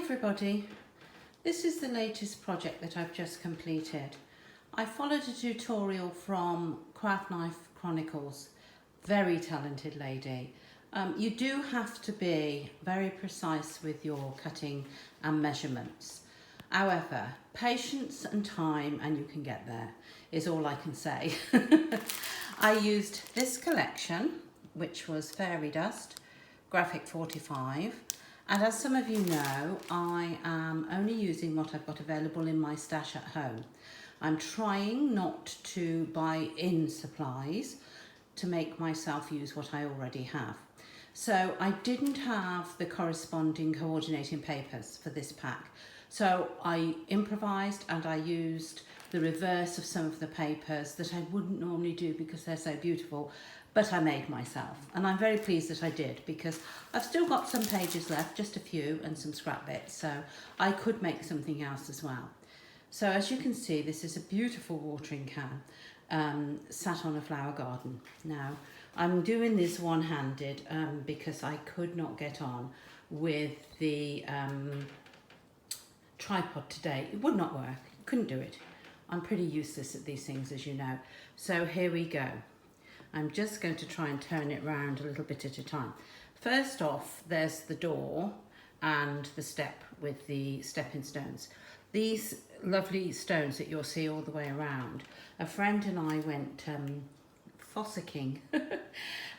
everybody, this is the latest project that I've just completed. I followed a tutorial from Graphic45, very talented lady. You do have to be very precise with your cutting and measurements. However, patience and time, and you can get there, is all I can say. I used this collection, which was Fairy Dust, Graphic45, and as some of you know, I am only using what I've got available in my stash at home. I'm trying not to buy in supplies to make myself use what I already have. So I didn't have the corresponding coordinating papers for this pack. So I improvised and I used the reverse of some of the papers that I wouldn't normally do because they're so beautiful, but I made myself. And I'm very pleased that I did because I've still got some pages left, just a few, and some scrap bits, so I could make something else as well. So as you can see, this is a beautiful watering can sat on a flower garden. Now, I'm doing this one-handed because I could not get on with the tripod today. It would not work, couldn't do it. I'm pretty useless at these things, as you know. So here we go. I'm just going to try and turn it round a little bit at a time. First off, there's the door and the step with the stepping stones. These lovely stones that you'll see all the way around. A friend and I went fossicking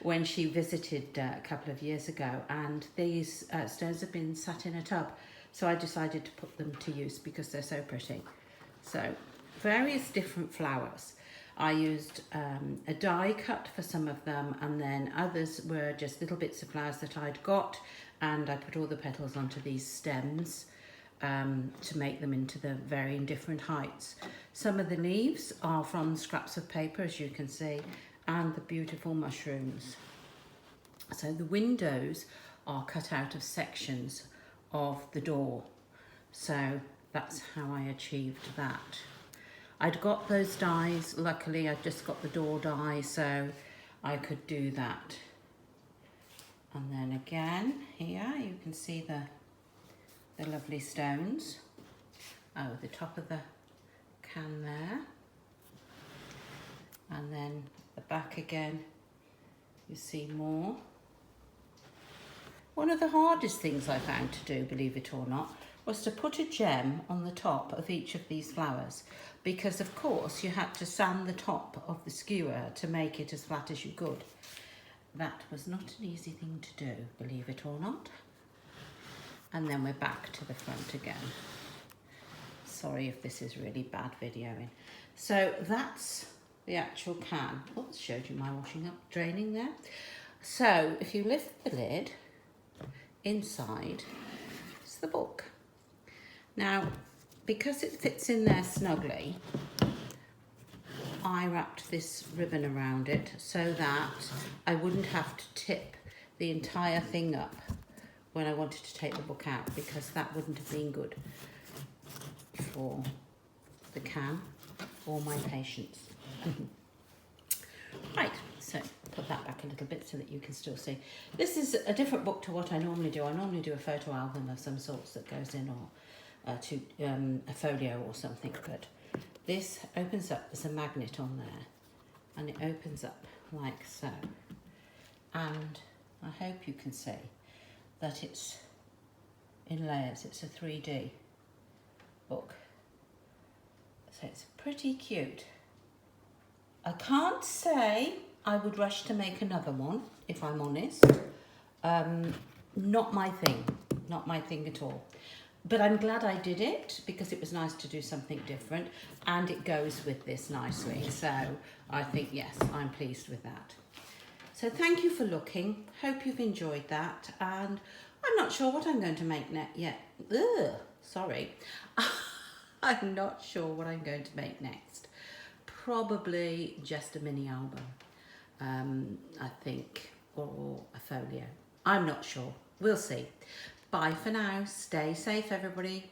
when she visited a couple of years ago, and these stones have been sat in a tub. So I decided to put them to use because they're so pretty. So various different flowers. I used a die cut for some of them, and then others were just little bits of flowers that I'd got, and I put all the petals onto these stems to make them into the varying different heights. Some of the leaves are from scraps of paper, as you can see, and the beautiful mushrooms. So the windows are cut out of sections of the door. So that's how I achieved that. I'd got those dies, luckily I'd just got the door die, so I could do that. And then again, here you can see the lovely stones. Oh, the top of the can there. And then the back again, you see more. One of the hardest things I found to do, believe it or not, was to put a gem on the top of each of these flowers, because of course you had to sand the top of the skewer to make it as flat as you could. That was not an easy thing to do, believe it or not. And then we're back to the front again. Sorry if this is really bad videoing. So that's the actual can. Oops, showed you my washing up draining there. So if you lift the lid, inside is the book. Now, because it fits in there snugly, I wrapped this ribbon around it so that I wouldn't have to tip the entire thing up when I wanted to take the book out, because that wouldn't have been good for the can or my patience. Right, so put that back a little bit so that you can still see. This is a different book to what I normally do. I normally do a photo album of some sorts that goes in, or to a folio or something, but this opens up, there's a magnet on there, and it opens up like so. And I hope you can see that it's in layers. It's a 3D book. So it's pretty cute. I can't say I would rush to make another one, if I'm honest. Not my thing at all. But I'm glad I did it because it was nice to do something different, and it goes with this nicely. So I think, yes, I'm pleased with that. So thank you for looking. Hope you've enjoyed that. And I'm not sure what I'm going to make yet. Ugh, sorry. I'm not sure what I'm going to make next. Probably just a mini album, I think, or a folio. I'm not sure. We'll see. Bye for now. Stay safe, everybody.